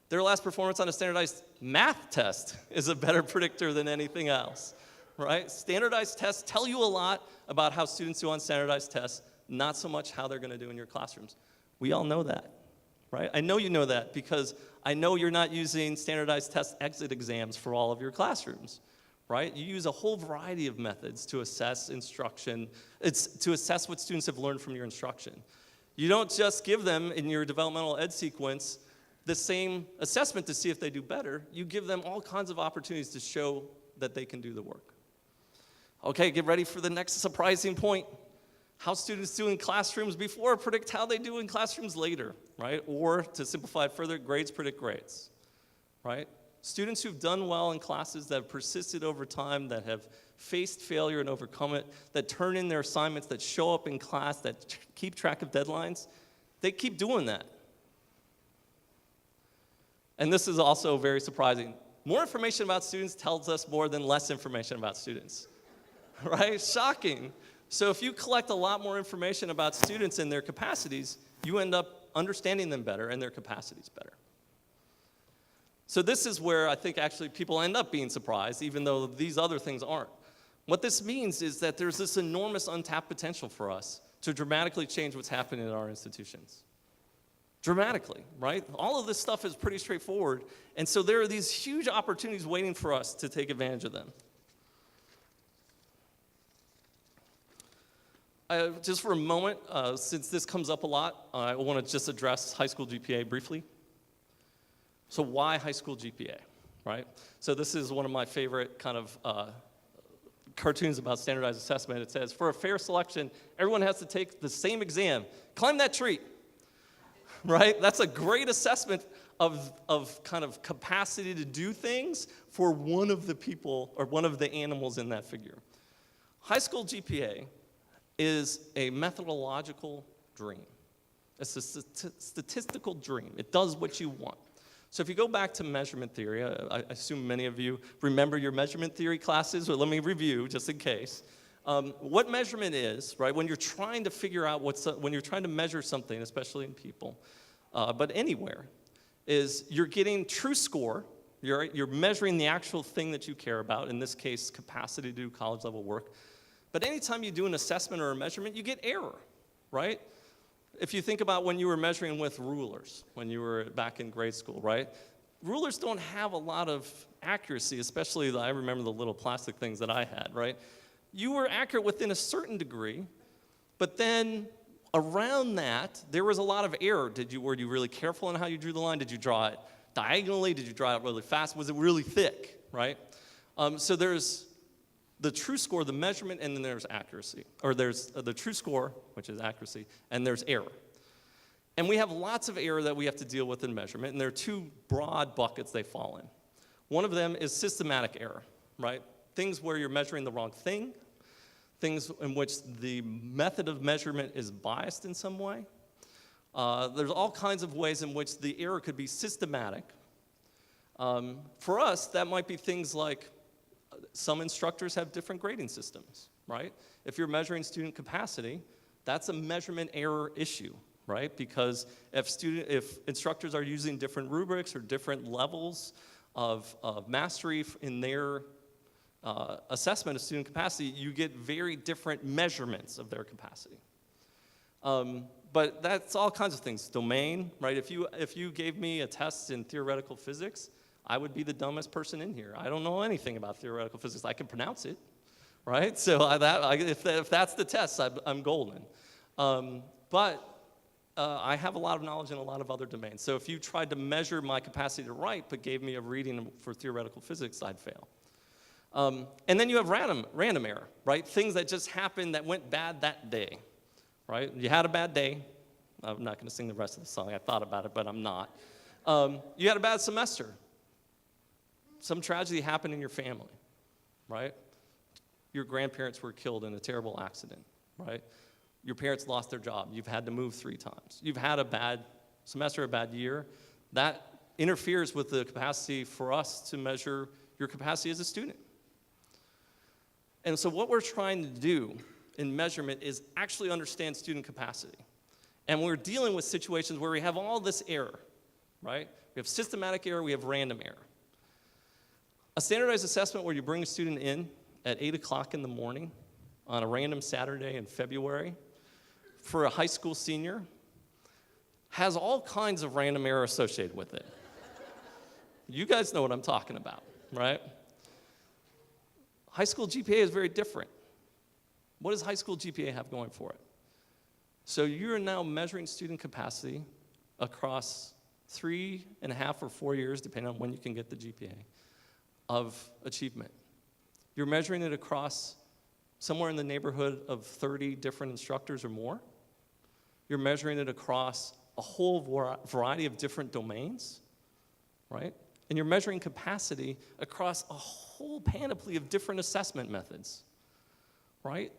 their last performance on a standardized math test is a better predictor than anything else, right? Standardized tests tell you a lot about how students do on standardized tests, not so much how they're going to do in your classrooms. We all know that, right? I know you know that because I know you're not using standardized test exit exams for all of your classrooms. Right? You use a whole variety of methods to assess instruction. It's to assess what students have learned from your instruction. You don't just give them in your developmental ed sequence the same assessment to see if they do better. You give them all kinds of opportunities to show that they can do the work. Okay, get ready for the next surprising point. How students do in classrooms before predict how they do in classrooms later, right? Or to simplify it further, grades predict grades, right? Students who've done well in classes that have persisted over time, that have faced failure and overcome it, that turn in their assignments, that show up in class, that keep track of deadlines, they keep doing that. And this is also very surprising. More information about students tells us more than less information about students, right? Shocking. So if you collect a lot more information about students and their capacities, you end up understanding them better and their capacities better. So this is where I think actually people end up being surprised, even though these other things aren't. What this means is that there's this enormous untapped potential for us to dramatically change what's happening in our institutions. Dramatically, right? All of this stuff is pretty straightforward, and so there are these huge opportunities waiting for us to take advantage of them. Just for a moment, since this comes up a lot, I want to just address high school GPA briefly. So why high school GPA, right? So this is one of my favorite kind of cartoons about standardized assessment. It says, for a fair selection, everyone has to take the same exam. Climb that tree, right? That's a great assessment of kind of capacity to do things for one of the people or one of the animals in that figure. High school GPA is a methodological dream. It's a statistical dream. It does what you want. So if you go back to measurement theory, I assume many of you remember your measurement theory classes, but let me review just in case. What measurement is, right, when you're trying to figure out when you're trying to measure something, especially in people, but anywhere, is you're getting true score, you're measuring the actual thing that you care about, in this case, capacity to do college level work. But anytime you do an assessment or a measurement, you get error, right? If you think about when you were measuring with rulers, when you were back in grade school, right? Rulers don't have a lot of accuracy, especially I remember the little plastic things that I had, right? You were accurate within a certain degree, but then around that, there was a lot of error. Were you really careful in how you drew the line? Did you draw it diagonally? Did you draw it really fast? Was it really thick, right? So there's the true score, the measurement, and then there's accuracy. Or there's the true score, which is accuracy, and there's error. And we have lots of error that we have to deal with in measurement, and there are two broad buckets they fall in. One of them is systematic error, right? Things where you're measuring the wrong thing, things in which the method of measurement is biased in some way. There's all kinds of ways in which the error could be systematic. For us, that might be things like some instructors have different grading systems, right? If you're measuring student capacity, that's a measurement error issue, right? Because if instructors are using different rubrics or different levels of mastery in their assessment of student capacity, you get very different measurements of their capacity. But that's all kinds of things. Domain, right? If you gave me a test in theoretical physics, I would be the dumbest person in here. I don't know anything about theoretical physics. I can pronounce it, right? So if that's the test, I'm golden. But I have a lot of knowledge in a lot of other domains. So if you tried to measure my capacity to write but gave me a reading for theoretical physics, I'd fail. And then you have random error, right? Things that just happened that went bad that day, right? You had a bad day. I'm not going to sing the rest of the song. I thought about it, but I'm not. You had a bad semester. Some tragedy happened in your family, right? Your grandparents were killed in a terrible accident, right? Your parents lost their job. You've had to move 3 times. You've had a bad semester, a bad year. That interferes with the capacity for us to measure your capacity as a student. And so what we're trying to do in measurement is actually understand student capacity. And we're dealing with situations where we have all this error, right? We have systematic error, we have random error. A standardized assessment where you bring a student in at 8 o'clock in the morning on a random Saturday in February for a high school senior has all kinds of random error associated with it. You guys know what I'm talking about, right? High school GPA is very different. What does high school GPA have going for it? So you're now measuring student capacity across 3.5 or 4 years, depending on when you can get the GPA, of achievement. You're measuring it across somewhere in the neighborhood of 30 different instructors or more. You're measuring it across a whole variety of different domains, right? And you're measuring capacity across a whole panoply of different assessment methods, right?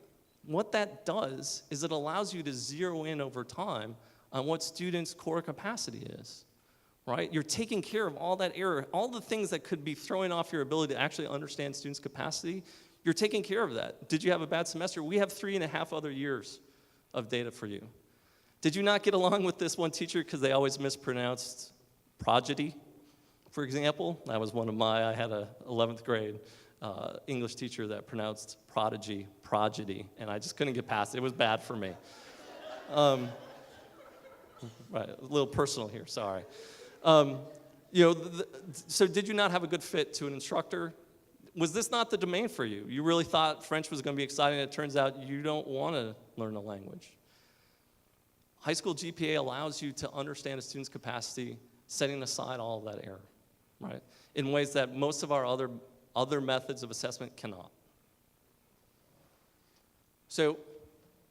What that does is it allows you to zero in over time on what students' core capacity is, right? You're taking care of all that error, all the things that could be throwing off your ability to actually understand students' capacity. You're taking care of that. Did you have a bad semester? We have 3.5 other years of data for you. Did you not get along with this one teacher because they always mispronounced prodigy, for example? That was one of I had an 11th grade English teacher that pronounced prodigy, and I just couldn't get past it. It was bad for me. Right, a little personal here, sorry. So did you not have a good fit to an instructor? Was this not the domain for you? You really thought French was going to be exciting, and it turns out you don't want to learn the language. High school GPA allows you to understand a student's capacity, setting aside all of that error, right? In ways that most of our other methods of assessment cannot. So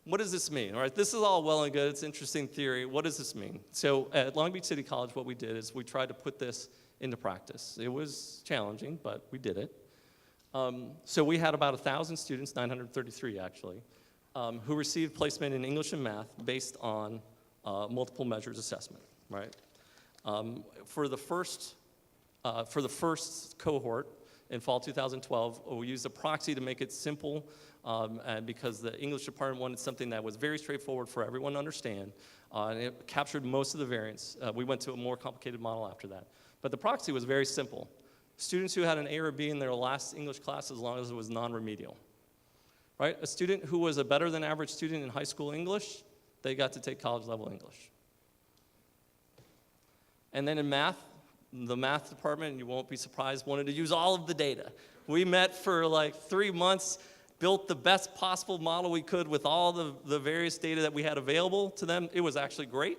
what does this mean? All right, this is all well and good. It's interesting theory. What does this mean? So at Long Beach City College, what we did is we tried to put this into practice. It was challenging, but we did it. So we had about 1,000 students, 933 actually, who received placement in English and math based on multiple measures assessment, right? For the first cohort in fall 2012, we used a proxy to make it simple, and because the English department wanted something that was very straightforward for everyone to understand, and it captured most of the variance. We went to a more complicated model after that. But the proxy was very simple. Students who had an A or B in their last English class, as long as it was non-remedial. Right? A student who was a better than average student in high school English, they got to take college level English. And then in math, the math department, and you won't be surprised, wanted to use all of the data. We met for like 3 months, built the best possible model we could with all the various data that we had available to them. It was actually great.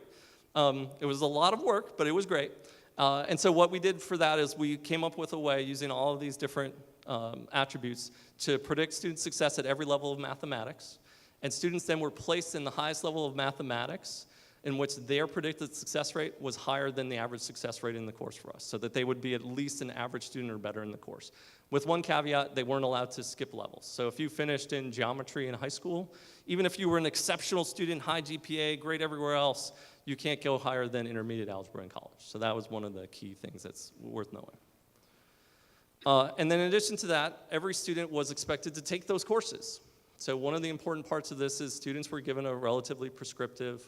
It was a lot of work, but it was great. And so what we did for that is we came up with a way using all of these different attributes to predict student success at every level of mathematics. And students then were placed in the highest level of mathematics, in which their predicted success rate was higher than the average success rate in the course for us, so that they would be at least an average student or better in the course. With one caveat, they weren't allowed to skip levels. So if you finished in geometry in high school, even if you were an exceptional student, high GPA, great everywhere else, you can't go higher than intermediate algebra in college. So that was one of the key things that's worth knowing. And then in addition to that, every student was expected to take those courses. So one of the important parts of this is students were given a relatively prescriptive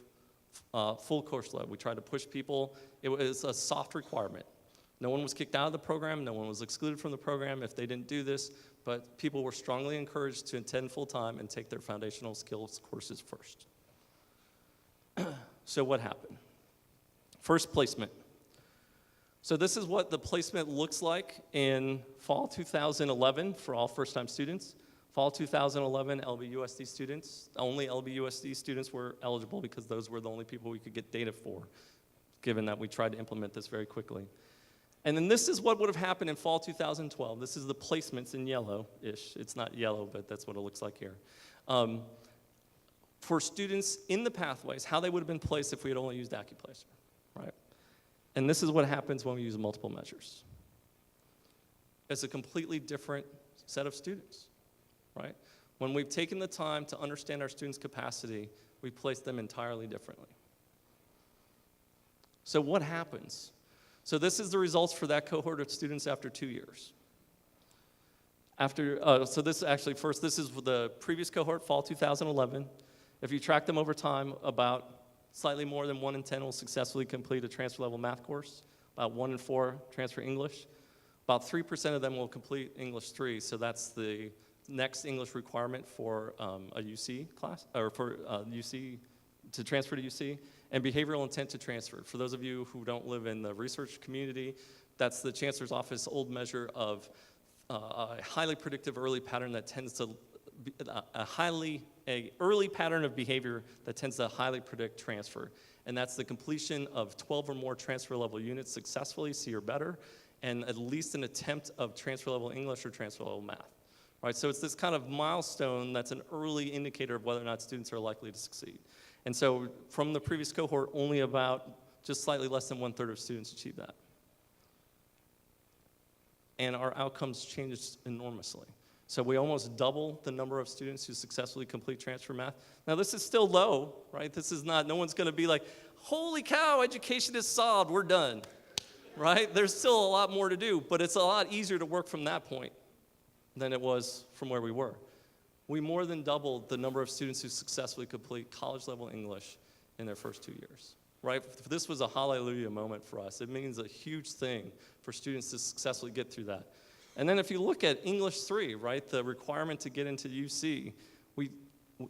full course load. We tried to push people. It was a soft requirement. No one was kicked out of the program. No one was excluded from the program if they didn't do this, but people were strongly encouraged to attend full-time and take their foundational skills courses first. So what happened? First placement. So this is what the placement looks like in fall 2011 for all first-time students. Fall 2011, LBUSD students, only LBUSD students were eligible because those were the only people we could get data for, given that we tried to implement this very quickly. And then this is what would have happened in fall 2012. This is the placements in yellow-ish. It's not yellow, but that's what it looks like here. For students in the pathways, how they would have been placed if we had only used AccuPlacer, right? And this is what happens when we use multiple measures. It's a completely different set of students. Right? When we've taken the time to understand our students' capacity, we place them entirely differently. So what happens? So this is the results for that cohort of students after 2 years. So this actually first, this is the previous cohort, fall 2011. If you track them over time, about slightly more than 1 in 10 will successfully complete a transfer level math course. About 1 in 4 transfer English. About 3% of them will complete English 3, so that's the next English requirement for a UC class, or for UC, to transfer to UC, and behavioral intent to transfer. For those of you who don't live in the research community, that's the Chancellor's Office old measure of a highly predictive early pattern that tends to, early pattern of behavior that tends to highly predict transfer. And that's the completion of 12 or more transfer level units successfully, C or better, and at least an attempt of transfer level English or transfer level math. Right, so it's this kind of milestone that's an early indicator of whether or not students are likely to succeed. And so from the previous cohort, only about just slightly less than 1/3 of students achieve that. And our outcomes changed enormously. So we almost double the number of students who successfully complete transfer math. Now this is still low, right? This is not, no one's gonna be like, holy cow, education is solved, we're done, right? There's still a lot more to do, but it's a lot easier to work from that point than it was from where we were. We more than doubled the number of students who successfully complete college-level English in their first 2 years, right? This was a hallelujah moment for us. It means a huge thing for students to successfully get through that. And then if you look at English 3, right, the requirement to get into UC,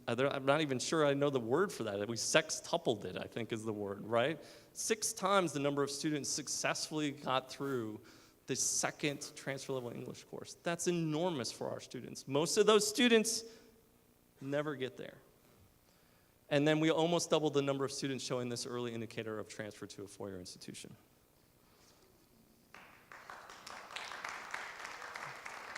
I'm not even sure I know the word for that. We sextupled it, I think is the word, right? 6 times the number of students successfully got through the second transfer level English course. That's enormous for our students. Most of those students never get there. And then we almost doubled the number of students showing this early indicator of transfer to a four-year institution.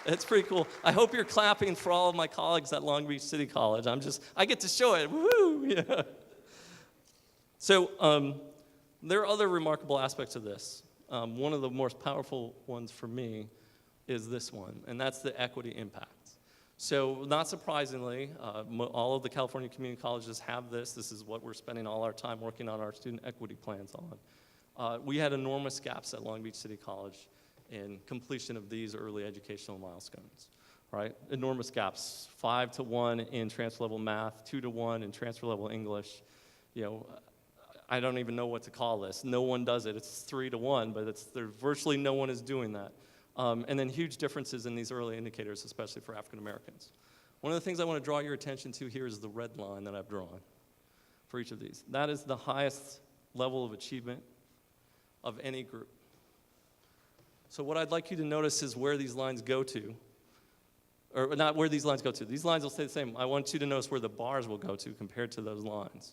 It's pretty cool. I hope you're clapping for all of my colleagues at Long Beach City College. I get to show it, woo, yeah. So there are other remarkable aspects of this. One of the most powerful ones for me is this one, and that's the equity impact. So not surprisingly, all of the California community colleges have this. This is what we're spending all our time working on our student equity plans on. We had enormous gaps at Long Beach City College in completion of these early educational milestones, right? Enormous gaps, 5-to-1 in transfer level math, 2-to-1 in transfer level English. You know, I don't even know what to call this. No one does it. It's 3-to-1, but there's virtually no one is doing that. And then huge differences in these early indicators, especially for African Americans. One of the things I want to draw your attention to here is the red line that I've drawn for each of these. That is the highest level of achievement of any group. So what I'd like you to notice is where these lines go to, or not where these lines go to. These lines will stay the same. I want you to notice where the bars will go to compared to those lines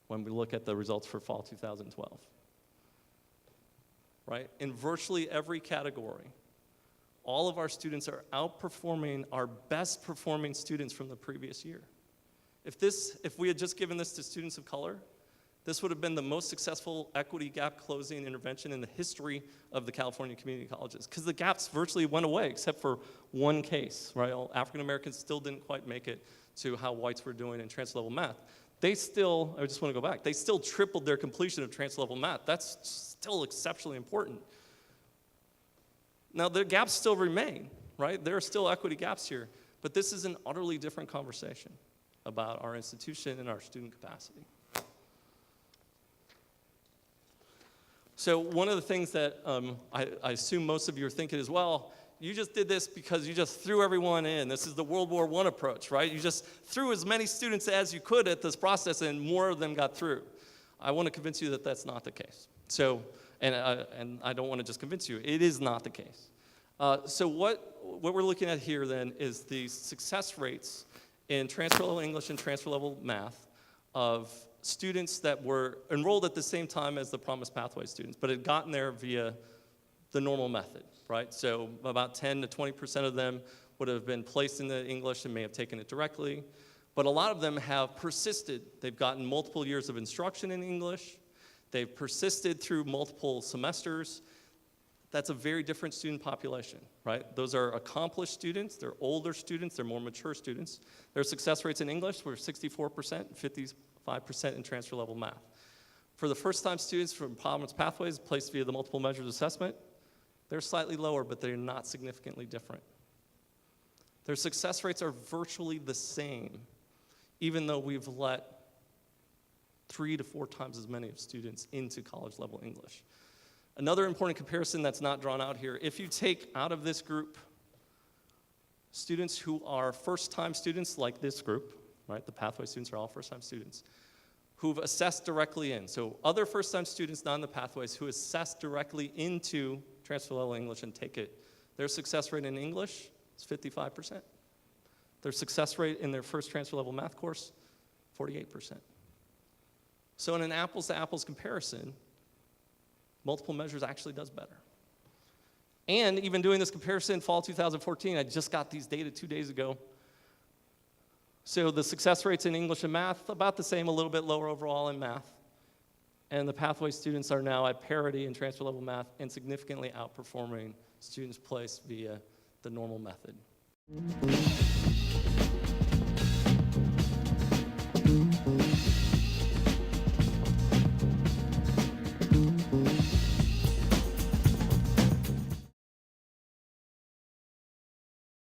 when we look at the results for fall 2012. Right? In virtually every category, all of our students are outperforming our best performing students from the previous year. If we had just given this to students of color, this would have been the most successful equity gap closing intervention in the history of the California community colleges, because the gaps virtually went away except for one case, right? African Americans still didn't quite make it to how whites were doing in transfer level math. They still, I just want to go back, they still tripled their completion of transfer level math. That's still exceptionally important. Now, the gaps still remain, right? There are still equity gaps here, but this is an utterly different conversation about our institution and our student capacity. So one of the things that I assume most of you are thinking is, well, you just did this because you just threw everyone in. This is the World War I approach, right? You just threw as many students as you could at this process, and more of them got through. I want to convince you that that's not the case. So, and I don't want to just convince you. It is not the case. So what we're looking at here then is the success rates in transfer level English and transfer level math of students that were enrolled at the same time as the Promised Pathway students, but had gotten there via the normal method, right? So about 10 to 20% of them would have been placed in the English and may have taken it directly, but a lot of them have persisted. They've gotten multiple years of instruction in English. They've persisted through multiple semesters. That's a very different student population, right? Those are accomplished students, they're older students, they're more mature students. Their success rates in English were 64% and 55% in transfer level math. For the first time students from Promised Pathways placed via the multiple measures assessment, they're slightly lower, but they're not significantly different. Their success rates are virtually the same, even though we've let 3 to 4 times as many of students into college level English. Another important comparison that's not drawn out here, if you take out of this group students who are first-time students like this group, right? The Pathway students are all first-time students who've assessed directly in. So other first-time students, not in the Pathways, who assess directly into transfer level English and take it, their success rate in English is 55%. Their success rate in their first transfer level math course, 48%. So in an apples-to-apples comparison, multiple measures actually does better. And even doing this comparison in fall 2014, I just got these data 2 days ago. So the success rates in English and math, about the same, a little bit lower overall in math. And the Pathway students are now at parity in transfer level math and significantly outperforming students placed via the normal method.